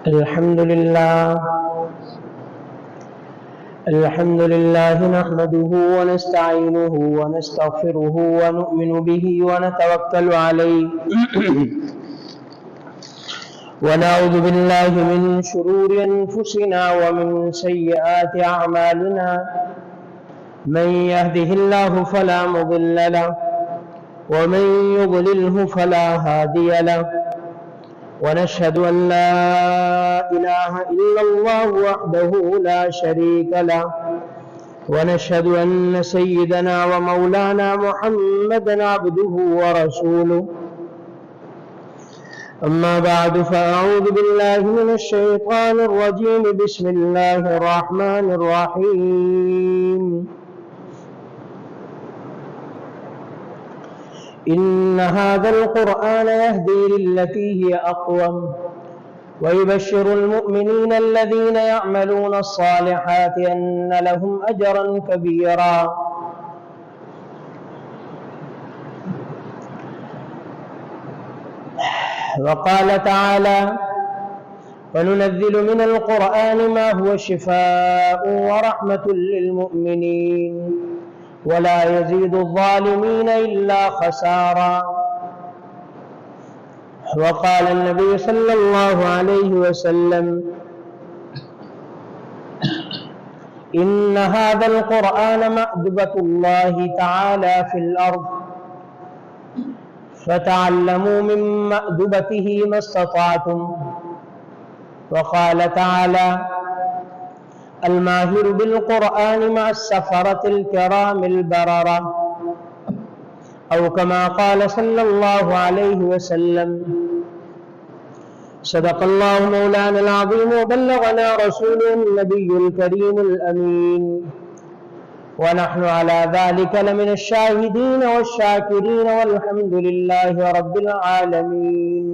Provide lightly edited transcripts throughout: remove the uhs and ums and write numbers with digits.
الحمد لله نحمده ونستعينه ونستغفره ونؤمن به ونتوكل عليه ونعوذ بالله من شرور أنفسنا ومن سيئات أعمالنا من يهده الله فلا مضل له ومن يضلله فلا هادي له ونشهد أن لا إله إلا الله وحده لا شريك له ونشهد أن سيدنا ومولانا محمدا عبده ورسوله أما بعد فأعوذ بالله من الشيطان الرجيم بسم الله الرحمن الرحيم إن هذا القرآن يهدي للتي هي أقوم ويبشر المؤمنين الذين يعملون الصالحات أن لهم أجرا كبيرا وقال تعالى وننزل من القرآن ما هو شفاء ورحمة للمؤمنين ولا يزيد الظالمين إلا خسارا وقال النبي صلى الله عليه وسلم إن هذا القرآن مأدبة الله تعالى في الأرض فتعلموا من مأدبته ما استطعتم وقال تعالى الماهر بالقرآن مع السفرة الكرام البررة أو كما قال صلى الله عليه وسلم صدق الله مولانا العظيم وبلغنا رسوله النبي الكريم الأمين ونحن على ذلك لمن الشاهدين والشاكرين والحمد لله رب العالمين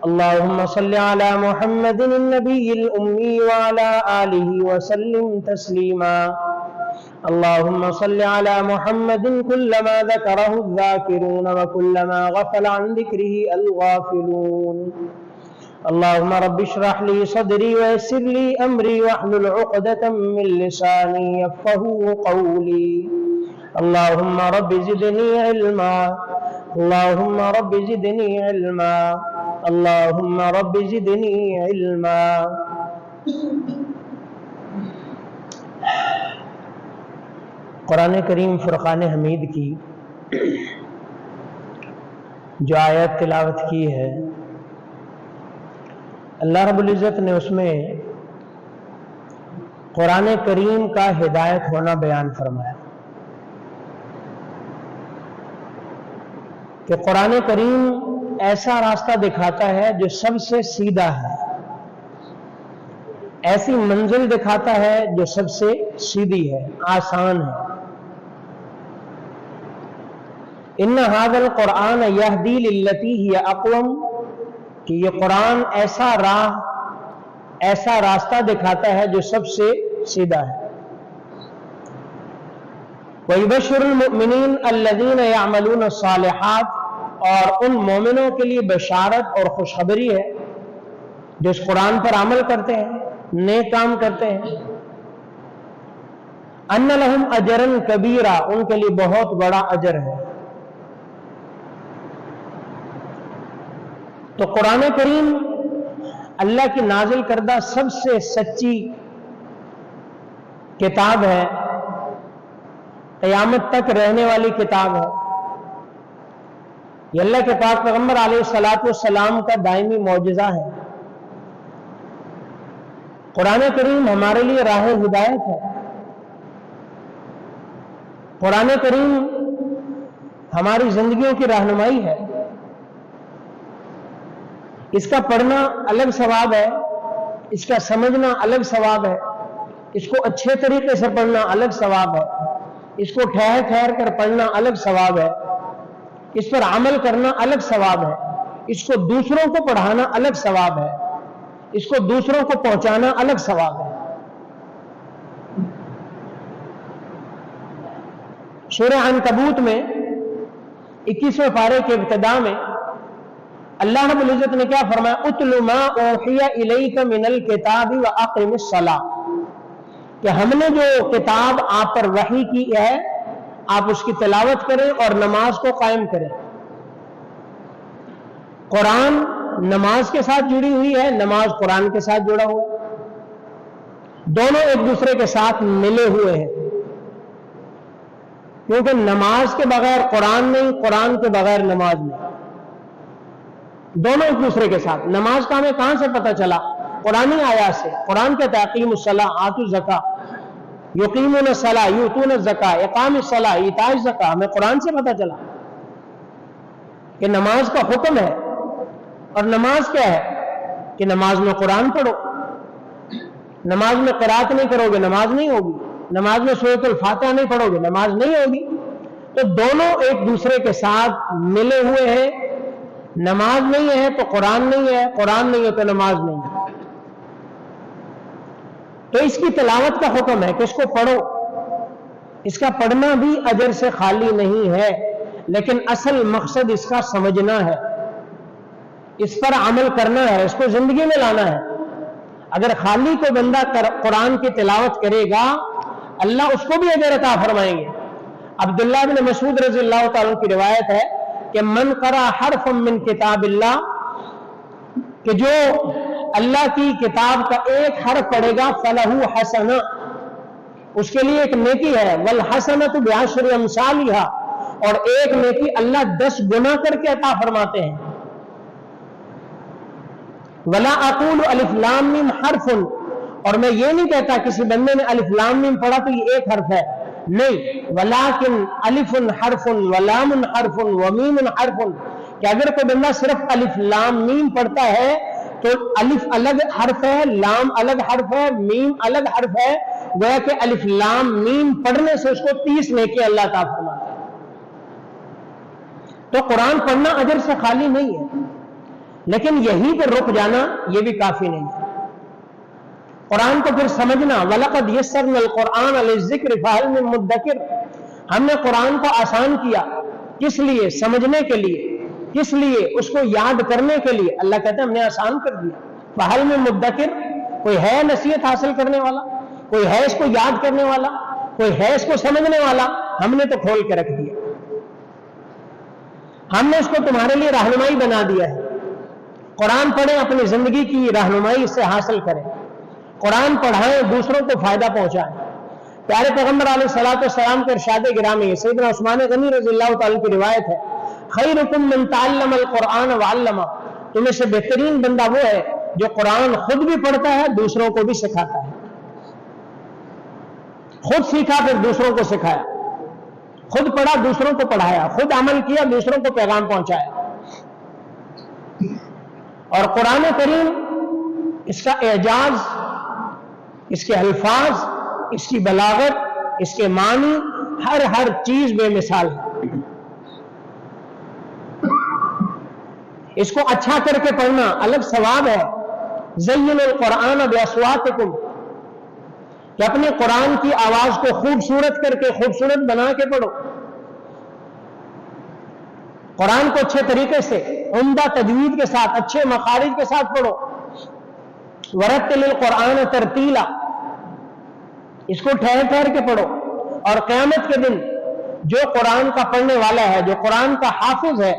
اللهم صل على محمد النبي الأمي وعلى آله وسلم تسليما اللهم صل على محمد كلما ذكره الذاكرون وكلما غفل عن ذكره الغافلون اللهم رب اشرح لي صدري ويسر لي أمري واحلل عقدة من لساني يفقهوا قولي اللهم رب زدني علما اللهم رب زدني علما اللهم رب زدنی علما قرآن کریم فرقان حمید کی جو آیت تلاوت کی ہے اللہ رب العزت نے اس میں قرآن کریم کا ہدایت ہونا بیان فرمایا کہ قرآن کریم ایسا راستہ دکھاتا ہے جو سب سے سیدھا ہے، ایسی منزل دکھاتا ہے جو سب سے سیدھی ہے، آسان ہے۔ ان ھذا القرآن یہدی للتی ہی اقوم کہ یہ قرآن ایسا راستہ دکھاتا ہے جو سب سے سیدھا ہے۔ وَيُبَشِّرُ الْمُؤْمِنِينَ الَّذِينَ يَعْمَلُونَ الصَّالِحَاتِ اور ان مومنوں کے لیے بشارت اور خوشخبری ہے جو اس قرآن پر عمل کرتے ہیں، نیک کام کرتے ہیں، ان لہم اجرا کبیرا ان کے لیے بہت بڑا اجر ہے۔ تو قرآن کریم اللہ کی نازل کردہ سب سے سچی کتاب ہے، قیامت تک رہنے والی کتاب ہے۔ یہ اللہ کے پاک پیغمبر علیہ الصلوۃ والسلام کا دائمی معجزہ ہے۔ قرآن کریم ہمارے لیے راہ ہدایت ہے۔ قرآن کریم ہماری زندگیوں کی رہنمائی ہے۔ اس کا پڑھنا الگ ثواب ہے، اس کا سمجھنا الگ ثواب ہے، اس کو اچھے طریقے سے پڑھنا الگ ثواب ہے، اس کو ٹھہر ٹھہر کر پڑھنا الگ ثواب ہے، اس پر عمل کرنا الگ ثواب ہے، اس کو دوسروں کو پڑھانا الگ ثواب ہے، اس کو دوسروں کو پہنچانا الگ ثواب ہے۔ سورہ عنکبوت میں 21ویں پارے کے ابتدا میں اللہ رب العزت نے کیا فرمایا؟ اتل ما اوحی الیک من الکتاب واقم الصلاۃ، کہ ہم نے جو کتاب آپ پر وحی کی ہے آپ اس کی تلاوت کریں اور نماز کو قائم کریں۔ قرآن نماز کے ساتھ جڑی ہوئی ہے، نماز قرآن کے ساتھ جڑا ہوا ہے، دونوں ایک دوسرے کے ساتھ ملے ہوئے ہیں، کیونکہ نماز کے بغیر قرآن نہیں، قرآن کے بغیر نماز نہیں، دونوں ایک دوسرے کے ساتھ۔ نماز کا ہمیں کہاں سے پتہ چلا؟ قرآنی آیات سے۔ قرآن کہتا ہے اقیموا الصلاۃ آتوا الزکاۃ یقیمون الصلاۃ یؤتون الزکاۃ اقام الصلاۃ ایتاء الزکاۃ، ہمیں قرآن سے پتہ چلا کہ نماز کا حکم ہے۔ اور نماز کیا ہے؟ کہ نماز میں قرآن پڑھو، نماز میں قرات نہیں کرو گے نماز نہیں ہوگی، نماز میں سورۃ الفاتحہ نہیں پڑھو گے نماز نہیں ہوگی۔ تو دونوں ایک دوسرے کے ساتھ ملے ہوئے ہیں، نماز نہیں ہے تو قرآن نہیں ہے، قرآن نہیں ہے تو نماز نہیں ہے۔ تو اس کی تلاوت کا حکم ہے کہ اس کو پڑھو، اس کا پڑھنا بھی اجر سے خالی نہیں ہے، لیکن اصل مقصد اس کا سمجھنا ہے، اس پر عمل کرنا ہے، اس کو زندگی میں لانا ہے۔ اگر خالی کو بندہ قرآن کی تلاوت کرے گا اللہ اس کو بھی اجر عطا فرمائیں گے۔ عبداللہ بن مسعود رضی اللہ تعالیٰ کی روایت ہے کہ من قرأ حرفا من کتاب اللہ، کہ جو اللہ کی کتاب کا ایک حرف پڑھے گا فلہ حسنہ، اس کے لیے ایک نیکی ہے، والحسنۃ بعشر امثالھا، اور ایک نیکی اللہ 10 گنا کر کے عطا فرماتے ہیں۔ ولا اقول الف لام میم حرف، اور میں یہ نہیں کہتا کسی بندے نے الف لام میم پڑھا تو یہ ایک حرف ہے، نہیں، ولکن الف حرف ولام حرف ومیم حرف، کہ اگر کوئی بندہ صرف الف لام میم پڑھتا ہے تو الف الگ حرف ہے، لام الگ حرف ہے، میم الگ حرف ہے، گویا کہ الف لام میم پڑھنے سے اس کو 30 نیکی اللہ تعالیٰ فرماتا ہے۔ تو قرآن پڑھنا اجر سے خالی نہیں ہے، لیکن یہیں پر رک جانا یہ بھی کافی نہیں ہے۔ قرآن کو پھر سمجھنا، وَلَقَدْ يَسَّرْنَا الْقُرْآنَ لِلذِّكْرِ فَهَلْ مِن مُدَّكِرٍ، ہم نے قرآن کو آسان کیا، کس لیے؟ سمجھنے کے لیے، کس لیے؟ اس کو یاد کرنے کے لیے۔ اللہ کہتے ہیں ہم نے آسان کر دیا۔ فَهَلْ مِن مُدَّكِرٍ، کوئی ہے نصیحت حاصل کرنے والا، کوئی ہے اس کو یاد کرنے والا، کوئی ہے اس کو سمجھنے والا؟ ہم نے تو کھول کے رکھ دیا، ہم نے اس کو تمہارے لیے رہنمائی بنا دیا ہے۔ قرآن پڑھیں، اپنی زندگی کی رہنمائی اس سے حاصل کریں، قرآن پڑھائیں، دوسروں کو فائدہ پہنچائیں۔ پیارے پیغمبر علیہ الصلوۃ والسلام کے ارشاد گرامی سیدنا عثمان غنی رضی اللہ تعالیٰ کی روایت ہے، خیرکم من تعلم القرآن وعلمہ، تم میں سے بہترین بندہ وہ ہے جو قرآن خود بھی پڑھتا ہے دوسروں کو بھی سکھاتا ہے۔ خود سیکھا پھر دوسروں کو سکھایا، خود پڑھا دوسروں کو پڑھایا، خود عمل کیا دوسروں کو پیغام پہنچایا۔ اور قرآن کریم، اس کا اعجاز، اس کے الفاظ، اس کی بلاغت، اس کے معنی، ہر چیز بے مثال ہے۔ اس کو اچھا کر کے پڑھنا الگ ثواب ہے۔ زین القرآن باصواتکم، کہ اپنے قرآن کی آواز کو خوبصورت کر کے، خوبصورت بنا کے پڑھو، قرآن کو اچھے طریقے سے، عمدہ تجوید کے ساتھ، اچھے مخارج کے ساتھ پڑھو۔ ورتل القرآن ترتیلا، اس کو ٹھہر ٹھہر کے پڑھو۔ اور قیامت کے دن جو قرآن کا پڑھنے والا ہے، جو قرآن کا حافظ ہے،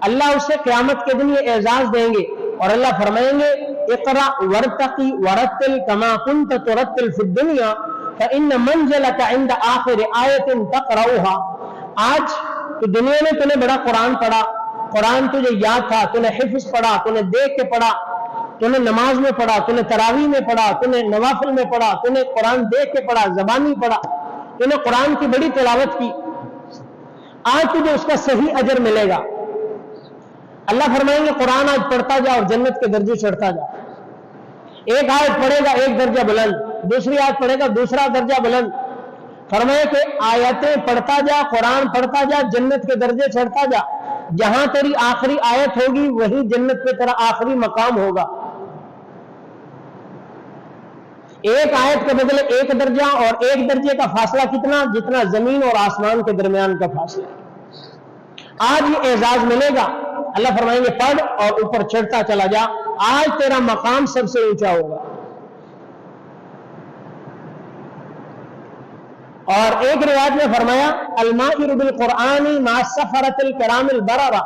اللہ اسے قیامت کے دن یہ اعزاز دیں گے، اور اللہ فرمائیں گے اقرأ ورتقی ورتل کما کنت ترتل فی الدنیا فإن منزلک عند آخر آیت تقرأها، آج تو دنیا میں تو نے بڑا قرآن پڑھا، قرآن تجھے یاد تھا، تو نے حفظ پڑھا، تو نے دیکھ کے پڑھا، تو نے نماز میں پڑھا، تو نے تراویح میں پڑھا، تو نے نوافل میں پڑھا، تو نے قرآن دیکھ کے پڑھا، زبانی پڑھا، تو نے قرآن کی بڑی تلاوت کی، آج تجھے اس کا صحیح اجر ملے گا۔ اللہ فرمائیں گے قرآن آج پڑھتا جا اور جنت کے درجے چڑھتا جا، ایک آیت پڑھے گا ایک درجہ بلند، دوسری آیت پڑھے گا دوسرا درجہ بلند۔ فرمائے کہ آیتیں پڑھتا جا، قرآن پڑھتا جا، جنت کے درجے چڑھتا جا، جہاں تیری آخری آیت ہوگی وہی جنت پہ تیرا آخری مقام ہوگا۔ ایک آیت کے بدلے ایک درجہ، اور ایک درجے کا فاصلہ کتنا؟ جتنا زمین اور آسمان کے درمیان کا فاصلہ ہے۔ آج یہ اعزاز ملے گا، اللہ فرمائیں گے پڑھ اور اوپر چڑھتا چلا جا، آج تیرا مقام سب سے اونچا ہوگا۔ اور ایک روایت میں فرمایا الماہر بالقرآن مع السفرۃ الکرام البررہ،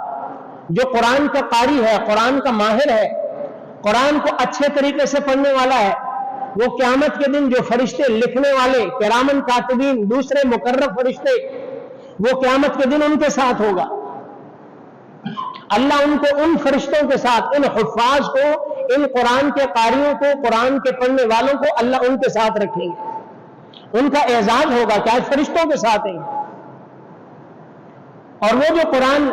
جو قرآن کا قاری ہے، قرآن کا ماہر ہے، قرآن کو اچھے طریقے سے پڑھنے والا ہے، وہ قیامت کے دن جو فرشتے لکھنے والے کرامن کاتبین دوسرے مقرب فرشتے، وہ قیامت کے دن ان کے ساتھ ہوگا۔ اللہ ان کو، ان فرشتوں کے ساتھ، ان حفاظ کو، ان قرآن کے قاریوں کو، قرآن کے پڑھنے والوں کو اللہ ان کے ساتھ رکھیں گے، ان کا اعزاز ہوگا کہ آج فرشتوں کے ساتھ ہیں۔ اور وہ جو قرآن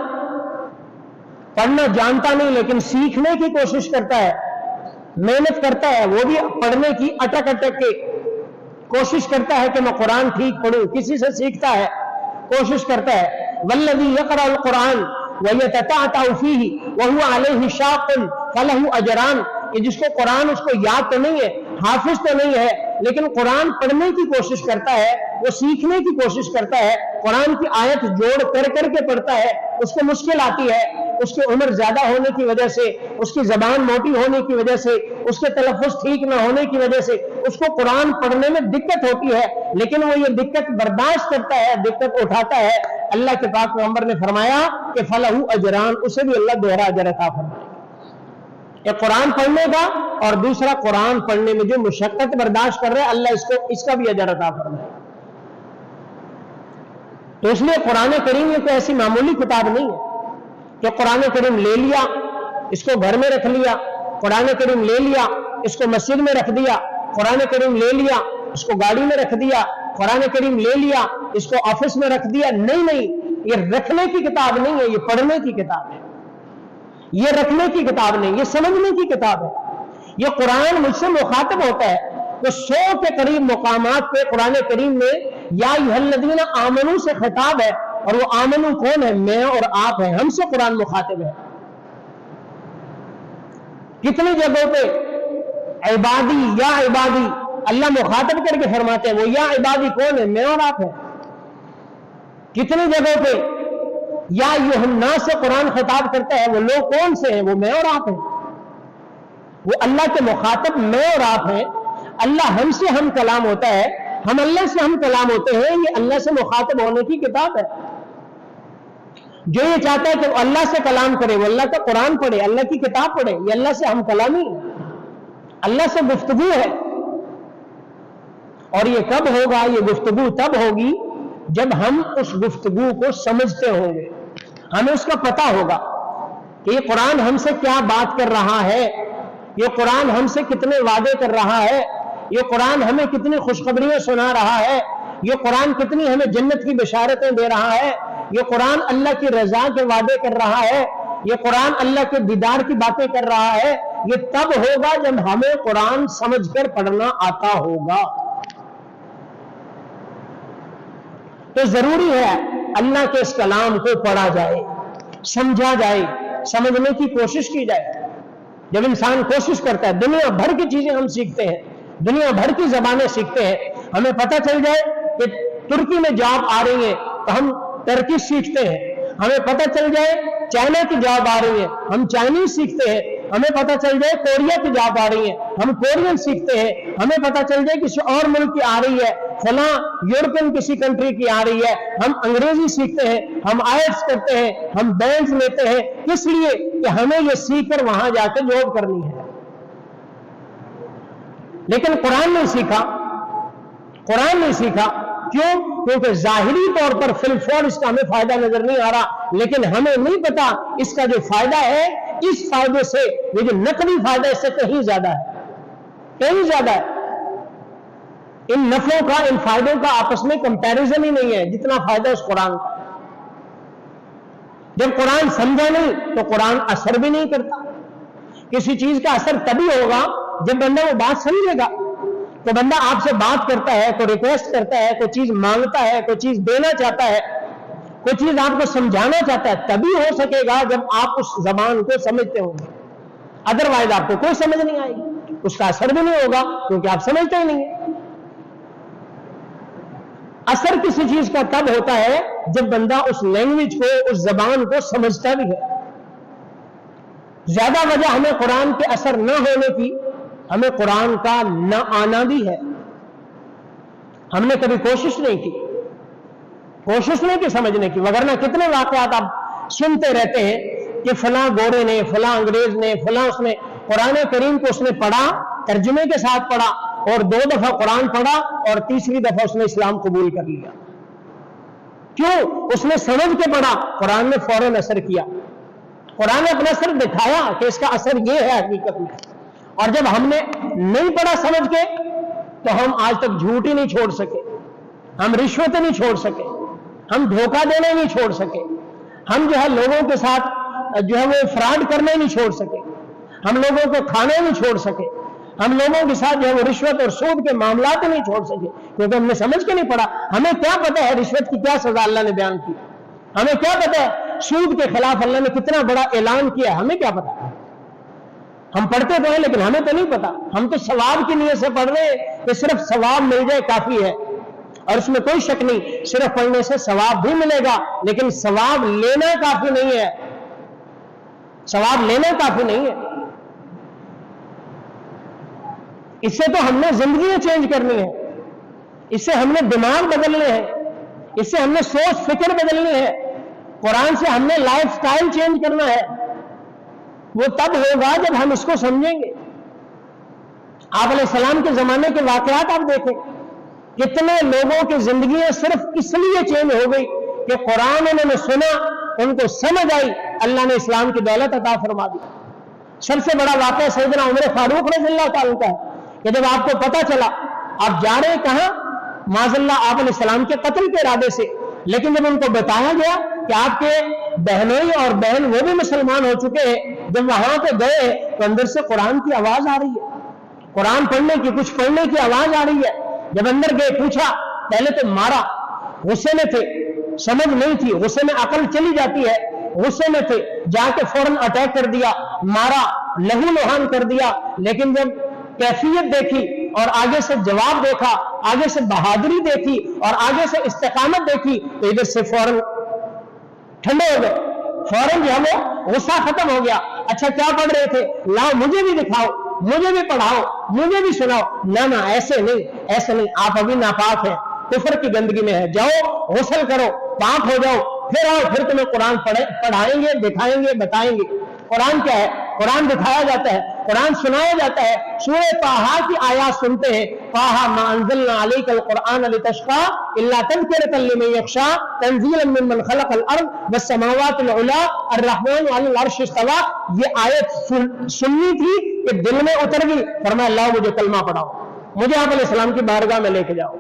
پڑھنا جانتا نہیں لیکن سیکھنے کی کوشش کرتا ہے، محنت کرتا ہے، وہ بھی پڑھنے کی اٹک اٹک کے کوشش کرتا ہے کہ میں قرآن ٹھیک پڑھوں، کسی سے سیکھتا ہے، کوشش کرتا ہے۔ والذی یقرأ القرآن ویتتعتع فیہ وہو علیہ شاق فلہ اجران، کہ جس کو قرآن اس کو یاد تو نہیں ہے، حافظ تو نہیں ہے، لیکن قرآن پڑھنے کی کوشش کرتا ہے، وہ سیکھنے کی کوشش کرتا ہے، قرآن کی آیت جوڑ کر کر کے پڑھتا ہے، اس کو مشکل آتی ہے، اس کی عمر زیادہ ہونے کی وجہ سے، اس کی زبان موٹی ہونے کی وجہ سے، اس کے تلفظ ٹھیک نہ ہونے کی وجہ سے اس کو قرآن پڑھنے میں دقت ہوتی ہے، لیکن وہ یہ دقت برداشت کرتا ہے، دقت اٹھاتا ہے۔ اللہ کے پاک پیغمبر نے فرمایا کہ فلہ اجران، اسے بھی اللہ دوہرا اجر عطا فرمائے گا۔ ایک قرآن پڑھنے کا اور دوسرا قرآن پڑھنے میں جو مشقت برداشت کر رہے ہیں، اللہ اس کا بھی اجر عطا فرمائے گا۔ تو اس لیے قرآن کریم یہ کوئی ایسی معمولی کتاب نہیں ہے کہ قرآن کریم لے لیا، اس کو گھر میں رکھ لیا، قرآن کریم لے لیا، اس کو مسجد میں رکھ دیا، قرآن کریم لے لیا، اس کو گاڑی میں رکھ دیا، قرآن کریم لے لیا، اس کو آفس میں رکھ دیا۔ نہیں، یہ رکھنے کی کتاب نہیں ہے، یہ پڑھنے کی کتاب ہے۔ یہ رکھنے کی کتاب نہیں، یہ سمجھنے کی کتاب ہے۔ یہ قرآن مجھ سے مخاطب ہوتا ہے، تو 100 کے قریب مقامات پہ قرآن کریم میں یا ایھا الذین آمنو سے خطاب ہے، اور وہ آمنو کون ہے؟ میں اور آپ ہیں، ہم سے قرآن مخاطب ہے۔ کتنی جگہوں پہ عبادی یا عبادی اللہ مخاطب کر کے فرماتے ہیں، وہ یا عبادی کون ہے؟ میں اور آپ ہیں۔ کتنی جگہوں پہ یا ایھا الناس سے قرآن خطاب کرتا ہے، وہ لوگ کون سے ہیں؟ وہ میں اور آپ ہیں۔ وہ اللہ کے مخاطب میں اور آپ ہیں۔ اللہ ہم سے ہم کلام ہوتا ہے، ہم اللہ سے ہم کلام ہوتے ہیں، یہ اللہ سے مخاطب ہونے کی کتاب ہے۔ جو یہ چاہتا ہے کہ وہ اللہ سے کلام کرے، وہ اللہ کا قرآن پڑھے، اللہ کی کتاب پڑھے، یہ اللہ سے ہم کلامی ہے، اللہ سے گفتگو ہے۔ اور یہ کب ہوگا؟ یہ گفتگو تب ہوگی جب ہم اس گفتگو کو سمجھتے ہوں گے، ہمیں اس کا پتہ ہوگا کہ یہ قرآن ہم سے کیا بات کر رہا ہے، یہ قرآن ہم سے کتنے وعدے کر رہا ہے، یہ قرآن ہمیں کتنی خوشخبریاں سنا رہا ہے، یہ قرآن کتنی ہمیں جنت کی بشارتیں دے رہا ہے، یہ قرآن اللہ کی رضا کے وعدے کر رہا ہے، یہ قرآن اللہ کے دیدار کی باتیں کر رہا ہے۔ یہ تب ہوگا جب ہمیں قرآن سمجھ کر پڑھنا آتا ہوگا۔ تو ضروری ہے اللہ کے اس کلام کو پڑھا جائے، سمجھا جائے، سمجھنے کی کوشش کی جائے۔ جب انسان کوشش کرتا ہے، دنیا بھر کی چیزیں ہم سیکھتے ہیں، دنیا بھر کی زبانیں سیکھتے ہیں، ہمیں پتہ چل جائے کہ ترکی میں جاب آ رہی ہے تو ہم ترکی سیکھتے ہیں، ہمیں پتہ چل جائے چائنا کی جاب آ رہی ہے، ہم چائنیز سیکھتے ہیں، ہمیں پتہ چل جائے کوریا کی جاب آ رہی ہے، ہم کورین سیکھتے ہیں، ہمیں پتہ چل جائے کسی اور ملک کی آ رہی ہے، فلاں یورپین کسی کنٹری کی آ رہی ہے، ہم انگریزی سیکھتے ہیں، ہم آئلٹس کرتے ہیں، ہم بینڈ لیتے ہیں، اس لیے کہ ہمیں یہ سیکھ کر وہاں جا کے جاب کرنی ہے۔ لیکن قرآن نہیں سیکھا، قرآن نہیں سیکھا، کیوں؟ کیونکہ ظاہری طور پر فی الفور اس کا ہمیں فائدہ نظر نہیں آ رہا، لیکن ہمیں نہیں پتا اس کا جو فائدہ ہے، اس فائدے سے یہ جو نقدی فائدہ اس سے کہیں زیادہ ہے، کہیں زیادہ ہے۔ ان نفعوں کا، ان فائدوں کا آپس میں کمپیریزن ہی نہیں ہے جتنا فائدہ اس قرآن کا۔ جب قرآن سمجھا نہیں تو قرآن اثر بھی نہیں کرتا۔ کسی چیز کا اثر تبھی ہوگا جب بندہ وہ بات سمجھے گا۔ تو بندہ آپ سے بات کرتا ہے، کوئی ریکویسٹ کرتا ہے، کوئی چیز مانگتا ہے، کوئی چیز دینا چاہتا ہے، کوئی چیز آپ کو سمجھانا چاہتا ہے، تبھی ہو سکے گا جب آپ اس زبان کو سمجھتے ہوں گے، ادروائز آپ کو کوئی سمجھ نہیں آئے گی، اس کا اثر بھی نہیں ہوگا کیونکہ آپ سمجھتے ہی نہیں ہیں۔ اثر کسی چیز کا تب ہوتا ہے جب بندہ اس لینگویج کو، اس زبان کو سمجھتا بھی ہے۔ زیادہ وجہ ہمیں قرآن کے اثر نہ ہونے کی ہمیں قرآن کا نہ آنا بھی ہے. ہم نے کبھی کوشش نہیں کی سمجھنے کی، وگرنہ کتنے واقعات آپ سنتے رہتے ہیں کہ فلاں گورے نے، فلاں انگریز نے، فلاں اس نے قرآن کریم کو اس نے پڑھا، ترجمے کے ساتھ پڑھا، اور 2 دفعہ قرآن پڑھا اور تیسری دفعہ اس نے اسلام قبول کر لیا. کیوں؟ اس نے سمجھ کے پڑھا، قرآن نے فوراً اثر کیا، قرآن نے اپنا اثر دکھایا کہ اس کا اثر یہ ہے حقیقت میں. اور جب ہم نے نہیں پڑھا سمجھ کے تو ہم آج تک جھوٹ ہی نہیں چھوڑ سکے، ہم رشوت نہیں چھوڑ سکے، ہم دھوکہ دینا نہیں چھوڑ سکے، ہم جو ہے لوگوں کے ساتھ جو ہے وہ فراڈ کرنا نہیں چھوڑ سکے، ہم لوگوں کو کھانا نہیں چھوڑ سکے، ہم لوگوں کے ساتھ جو ہے وہ رشوت اور سود کے معاملات نہیں چھوڑ سکے، کیونکہ ہم نے سمجھ کے نہیں پڑھا. ہمیں کیا پتہ ہے رشوت کی کیا سزا اللہ نے بیان کی، ہمیں کیا پتہ ہے سود کے خلاف اللہ نے کتنا بڑا اعلان کیا ہے، ہمیں کیا پتہ. ہم پڑھتے تو ہیں لیکن ہمیں تو نہیں پتا. ہم تو ثواب کی نیت سے پڑھ رہے ہیں کہ صرف ثواب مل جائے کافی ہے، اور اس میں کوئی شک نہیں صرف پڑھنے سے ثواب بھی ملے گا، لیکن ثواب لینا کافی نہیں ہے. ثواب لینا کافی نہیں ہے. اس سے تو ہم نے زندگیاں چینج کرنی ہے، اس سے ہم نے دماغ بدلنے ہیں، اس سے ہم نے سوچ فکر بدلنی ہے، قرآن سے ہم نے لائف سٹائل چینج کرنا ہے. وہ تب ہوگا جب ہم اس کو سمجھیں گے. آپ علیہ السلام کے زمانے کے واقعات آپ دیکھیں، کتنے لوگوں کی زندگیاں صرف اس لیے چینج ہو گئی کہ قرآن انہوں نے سنا، ان کو سمجھ آئی، اللہ نے اسلام کی دولت عطا فرما دی. سب سے بڑا واقعہ سیدنا عمر فاروق رضی اللہ تعالیٰ کا ہے کہ جب آپ کو پتا چلا آپ جا رہے کہاں، معاذ اللہ آپ علیہ السلام کے قتل کے ارادے سے، لیکن جب ان کو بتایا گیا کہ آپ کے بہنوئی اور بہن وہ بھی مسلمان ہو چکے ہیں، جب وہاں پہ گئے تو اندر سے قرآن کی آواز آ رہی ہے، قرآن پڑھنے کی، کچھ پڑھنے کی آواز آ رہی ہے. جب اندر گئے پوچھا، پہلے تو مارا، غصے میں تھے، سمجھ نہیں تھی، غصے میں عقل چلی جاتی ہے، غصے میں تھے، جا کے فوراً اٹیک کر دیا، مارا، لہو لہان کر دیا. لیکن جب کیفیت دیکھی اور آگے سے جواب دیکھا، آگے سے بہادری دیکھی اور آگے سے استقامت دیکھی تو ادھر سے فوراً ٹھنڈے ہو گئے، فوراً جو ہے وہ غصہ ختم ہو گیا. اچھا کیا پڑھ رہے تھے؟ لاؤ مجھے بھی دکھاؤ، مجھے بھی پڑھاؤ، مجھے بھی سناؤ. نہ ایسے نہیں، ایسے نہیں، آپ ابھی ناپاک ہیں، کفر کی گندگی میں ہے، جاؤ غسل کرو، پاک ہو جاؤ، پھر آؤ، پھر تمہیں قرآن پڑھائیں گے، دکھائیں گے، بتائیں گے. قرآن کیا ہے؟ قرآن دکھایا جاتا ہے، قرآن سنایا جاتا ہے. سورہ طٰہٰ کی آیات سنتے ہیں، طٰہٰ ما انزلنا علیک القرآن لتشقیٰ الا تذکرۃ لمن یخشیٰ تنزیلا ممن خلق الارض والسماوات العلی الرحمن علی العرش استویٰ. یہ آیت سننی تھی کہ دل میں اتر گئی. فرمایا اللہ مجھے کلمہ پڑھاؤ، مجھے آپ علیہ السلام کی بارگاہ میں لے کے جاؤ.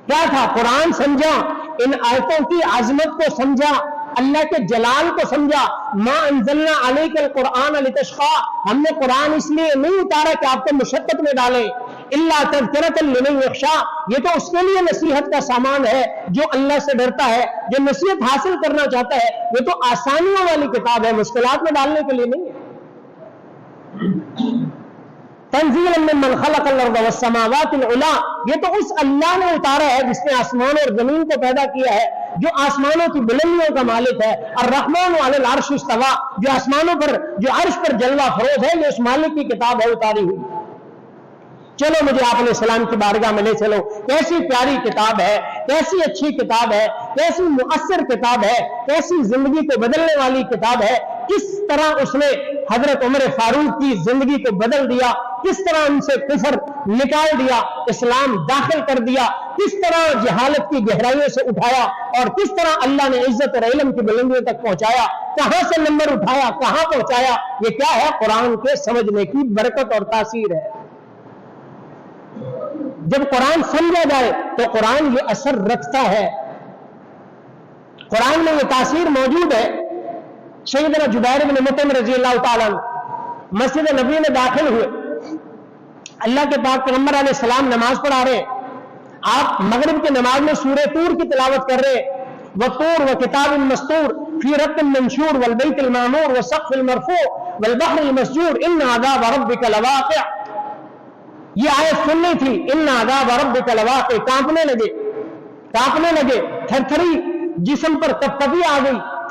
کیا تھا؟ قرآن سمجھا، ان آیتوں کی عظمت کو سمجھا، اللہ کے جلال کو سمجھا. ما انزلنا علیک القرآن لتشقیٰ، ہم نے قرآن اس لیے نہیں اتارا کہ آپ کو مشقت میں ڈالیں. الا تذکرۃ لمن یخشیٰ، یہ تو اس کے لیے نصیحت کا سامان ہے جو اللہ سے ڈرتا ہے، جو نصیحت حاصل کرنا چاہتا ہے. یہ تو آسانیوں والی کتاب ہے، مشکلات میں ڈالنے کے لیے نہیں ہے. تنزیلا ممن خلق الارض والسماوات العلی، یہ تو اس اللہ نے اتارا ہے جس نے آسمان اور زمین کو پیدا کیا ہے، جو آسمانوں کی بلندیوں کا مالک ہے. الرحمن علی العرش استویٰ، جو آسمانوں پر، جو عرش پر جلوہ فروز ہے، یہ اس مالک کی کتاب ہے اتاری ہوئی. چلو مجھے آپ علیہ السلام کی بارگاہ میں لے چلو. کیسی پیاری کتاب ہے، کیسی اچھی کتاب ہے، کیسی مؤثر کتاب ہے، کیسی زندگی کو بدلنے والی کتاب ہے. کس طرح اس نے حضرت عمر فاروق کی زندگی کو بدل دیا، کس طرح ان سے کفر نکال دیا، اسلام داخل کر دیا، کس طرح جہالت کی گہرائیوں سے اٹھایا، اور کس طرح اللہ نے عزت اور علم کی بلندیوں تک پہنچایا. کہاں سے نمبر اٹھایا، کہاں پہنچایا. یہ کیا ہے؟ قرآن کے سمجھنے کی برکت اور تاثیر ہے. جب قرآن سمجھا جائے تو قرآن یہ اثر رکھتا ہے، قرآن میں یہ تاثیر موجود ہے. سیدنا جبیر بن مطعم رضی اللہ تعالیٰ مسجد نبی میں داخل ہوئے، اللہ کے پاک پیغمبر علیہ السلام نماز پڑھا رہے ہیں. آپ مغرب کی نماز میں سورہ طور کی تلاوت کر رہے ہیں. وَالطُّورِ وَكِتَابٍ مَّسْطُورٍ فِي رَقٍّ مَّنشُورٍ وَالْبَيْتِ الْمَعْمُورِ وَالسَّقْفِ الْمَرْفُوعِ وَالْبَحْرِ الْمَسْجُورِ إِنَّ عَذَابَ رَبِّكَ لَوَاقِعٌ. یہ آیت سننی تھی، ان عذاب ربک لواقع. کانپنے لگے، تھر تھری جسم پر کپکپی آ گئی.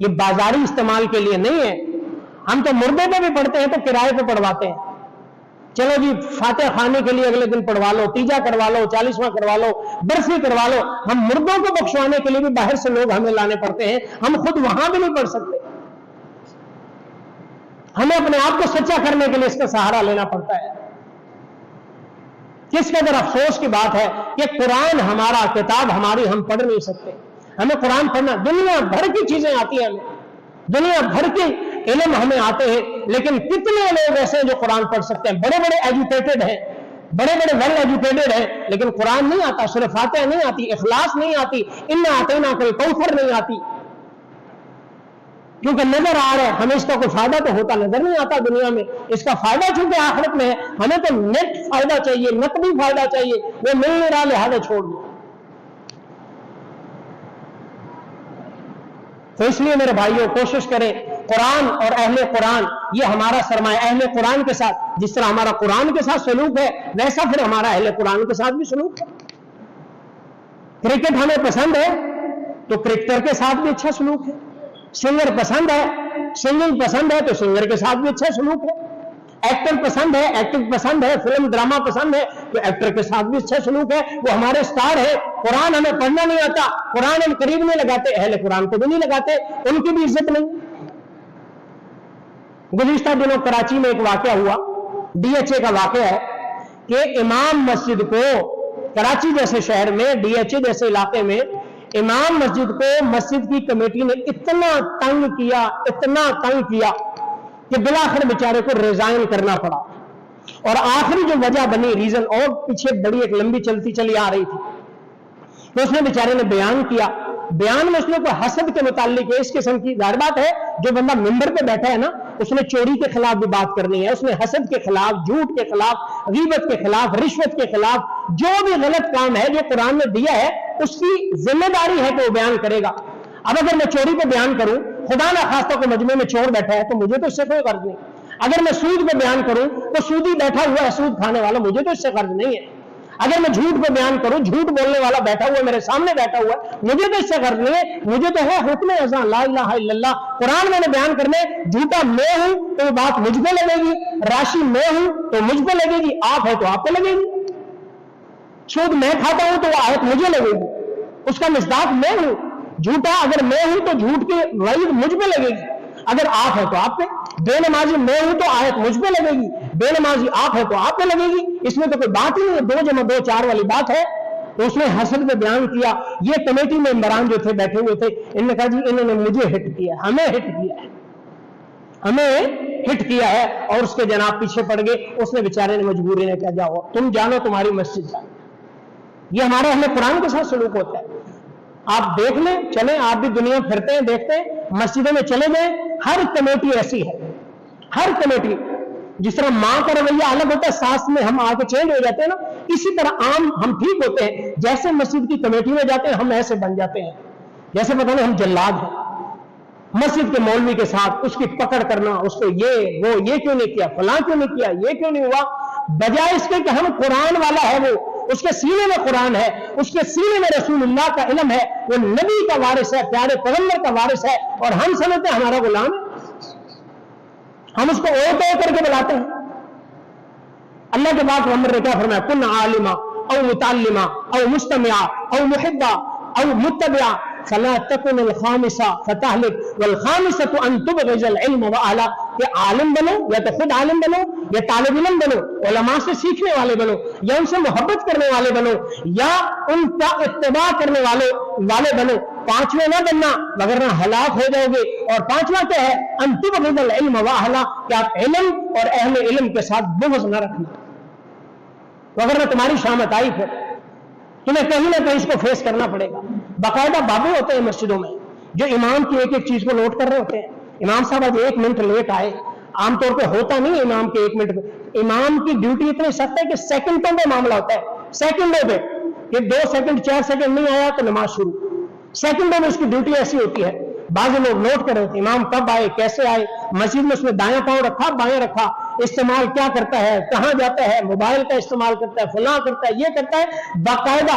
یہ بازاری استعمال کے لیے نہیں ہے. ہم تو مردے پہ بھی پڑھتے ہیں تو کرائے پہ پڑھواتے ہیں. چلو جی فاتحہ خانے کے لیے اگلے دن پڑھوا لو, تیجا کروا لو, 40واں کروا لو, برسی کروا لو. ہم مردوں کو بخشوانے کے لیے بھی باہر سے لوگ ہمیں لانے پڑتے ہیں, ہم خود وہاں بھی نہیں پڑھ سکتے. ہمیں اپنے آپ کو سچا کرنے کے لیے اس کا سہارا لینا پڑتا ہے. کس قدر افسوس کی بات ہے کہ قرآن ہمارا کتاب ہماری ہم پڑھ نہیں سکتے. ہمیں قرآن پڑھنا, دنیا بھر کی چیزیں آتی ہیں, ہمیں دنیا بھر کے علم ہمیں آتے ہیں, لیکن کتنے لوگ ایسے ہیں جو قرآن پڑھ سکتے ہیں, بڑے بڑے ایجوکیٹڈ ہیں, بڑے بڑے ویل ایجوکیٹڈ ہیں, لیکن قرآن نہیں آتا, سورہ فاتحہ نہیں آتی, اخلاص نہیں آتی, انا اعطیناک الکوثر نہیں آتی. کیونکہ نظر آ رہا ہے, ہمیں اس کا کوئی فائدہ تو ہوتا نظر نہیں آتا دنیا میں. اس کا فائدہ چونکہ آخرت میں ہے, ہمیں تو نیٹ فائدہ چاہیے, نقدی فائدہ چاہیے, وہ مل نہیں رہا, لہذا چھوڑ دو. تو اس لیے میرے بھائیوں کوشش کریں, قرآن اور اہل قرآن یہ ہمارا سرمایہ. اہل قرآن کے ساتھ جس طرح ہمارا قرآن کے ساتھ سلوک ہے, ویسا پھر ہمارا اہل قرآن کے ساتھ بھی سلوک ہے. کرکٹ ہمیں پسند ہے تو کرکٹر کے ساتھ بھی اچھا سلوک ہے. سنگر پسند ہے, سنگنگ پسند ہے تو سنگر کے ساتھ بھی اچھا سلوک ہے. ایکٹر پسند ہے, ایکٹنگ پسند ہے, فلم ڈرامہ پسند ہے تو ایکٹر کے ساتھ بھی اچھا سلوک ہے. وہ ہمارے سٹار ہے. قرآن ہمیں پڑھنا نہیں آتا, قرآن ہم قریب نہیں لگاتے, اہل قرآن کو بھی نہیں لگاتے, ان کی بھی عزت نہیں. گزشتہ دنوں کراچی میں ایک واقعہ ہوا, ڈی ایچ اے کا واقعہ ہے کہ امام مسجد کو, کراچی جیسے شہر میں ڈی ایچ اے جیسے علاقے میں امام مسجد کو مسجد کی کمیٹی نے اتنا تنگ کیا کہ بالآخر بیچارے کو ریزائن کرنا پڑا. اور آخری جو وجہ بنی, ریزن اور پیچھے بڑی ایک لمبی چلتی چلی آ رہی تھی, تو اس نے بیچارے نے بیان کیا. بیان میں اس نے کوئی حسد کے متعلق اس قسم کی, ظاہر بات ہے جو بندہ ممبر پہ بیٹھا ہے نا, اس نے چوری کے خلاف بھی بات کرنی ہے, اس نے حسد کے خلاف, جھوٹ کے خلاف, غیبت کے خلاف, رشوت کے خلاف, جو بھی غلط کام ہے جو قرآن نے دیا ہے اس کی ذمہ داری ہے کہ وہ بیان کرے گا. اب اگر میں چوری پہ بیان کروں, خدا نہ خواستہ کوئی مجمع میں چور بیٹھا ہے تو مجھے تو اس سے کوئی غرض نہیں. اگر میں سود پہ بیان کروں تو سودی بیٹھا ہوا ہے, سود کھانے والا, مجھے تو اس سے غرض نہیں ہے. اگر میں جھوٹ پہ بیان کروں, جھوٹ بولنے والا بیٹھا ہوا ہے میرے سامنے بیٹھا ہوا ہے, مجھے تو اس سے غرض نہیں ہے. مجھے تو ہے حکم اذان لا الہ الا اللہ, قرآن میں نے بیان کرنے. جھوٹا میں ہوں تو بات مجھ پہ لگے گی, راشی میں ہوں تو مجھ پہ لگے گی, آپ ہے تو آپ پہ لگے گی. سود میں کھاتا ہوں تو وہ آیت مجھے لگے گی, اس کا مصداق میں ہوں. جھوٹا اگر میں ہوں تو جھوٹ کی وعید مجھ پہ لگے گی, اگر آپ ہے تو آپ پہ. بے نمازی میں ہوں تو آیت مجھ پہ لگے گی, بے نمازی آپ ہے تو آپ پہ لگے گی. اس میں تو کوئی بات ہی نہیں ہے, 2 × 2 = 4 والی بات ہے. تو اس نے حسد میں بیان کیا. یہ کمیٹی میں ممبران جو تھے بیٹھے ہوئے تھے, انہوں نے کہا جی انہوں نے مجھے ہٹ کیا, ہمیں ہٹ کیا ہے, ہمیں ہٹ کیا ہے. اور اس کے جناب پیچھے پڑ گئے. اس نے بیچارے نے مجبوری نے کہا جاؤ تم جانو تمہاری مسجد جانو. یہ ہمارے اہل قرآن کے ساتھ سلوک ہوتا ہے. آپ دیکھ لیں, چلیں, آپ بھی دنیا پھرتے ہیں, دیکھتے ہیں, مسجدوں میں چلے گئے, ہر کمیٹی ایسی ہے, ہر کمیٹی. جس طرح ماں کا رویہ الگ ہوتا ہے, ساس میں ہم آ کے چینج ہو جاتے ہیں نا, اسی طرح عام ہم ٹھیک ہوتے ہیں. جیسے مسجد کی کمیٹی میں جاتے ہیں ہم ایسے بن جاتے ہیں جیسے پتہ نہیں ہم جلاد ہیں. مسجد کے مولوی کے ساتھ اس کی پکڑ کرنا, اس کو یہ وہ یہ کیوں نہیں کیا, فلاں کیوں نہیں کیا, یہ کیوں نہیں ہوا, بجائے اس کے کہ ہم قرآن والا ہے, وہ اس کے سینے میں قرآن ہے, اس کے سینے میں رسول اللہ کا علم ہے, وہ نبی کا وارث ہے, پیارے پیغمبر کا وارث ہے, اور ہم سمجھتے ہیں ہمارا غلام ہے. ہم اس کو اوتے کر کے بلاتے ہیں. اللہ کے پاک پیغمبر نے کیا فرمایا, کن عالما او متعلما او مستمعا او محبا او متبعا فلا تکن الخامسہ فتہلک والخامسۃ ان تبغض العلم واہلہ. کہ عالم بنو, یا تو خود عالم بنو, یا طالب علم بنو, علماء سے سیکھنے والے بنو, یا ان سے محبت کرنے والے بنو, یا ان کا اتباع کرنے والے بنو. 5ویں نہ بننا وگرنہ ہلاک ہو جاؤ گے. اور 5واں کیا ہے, ان تبغض العلم واہلہ, کہ آپ علم اور اہل علم کے ساتھ بغض نہ رکھنا, وگرنہ تمہاری شامت آئی, پھر تمہیں کہیں نہ کہیں اس کو فیس کرنا پڑے گا. باقاعدہ بابے ہوتے ہیں مسجدوں میں جو امام کی ایک ایک چیز کو نوٹ کر رہے ہوتے ہیں. امام صاحب آج 1 منٹ لیٹ آئے, عام طور پہ ہوتا نہیں امام کے 1 منٹ پہ. امام کی ڈیوٹی اتنی سخت ہے کہ سیکنڈوں میں معاملہ ہوتا ہے, سیکنڈوں پہ, کہ 2 سیکنڈ 4 سیکنڈ نہیں آیا تو نماز شروع. سیکنڈوں میں اس کی ڈیوٹی ایسی ہوتی ہے. بعض لوگ نوٹ کر رہے تھے امام کب آئے, کیسے آئے, مسجد میں اس نے دایاں پاؤں رکھا, بایاں رکھا, استعمال کیا کرتا ہے, کہاں جاتا ہے, موبائل کا استعمال کرتا ہے, فلاں کرتا ہے, یہ کرتا ہے. باقاعدہ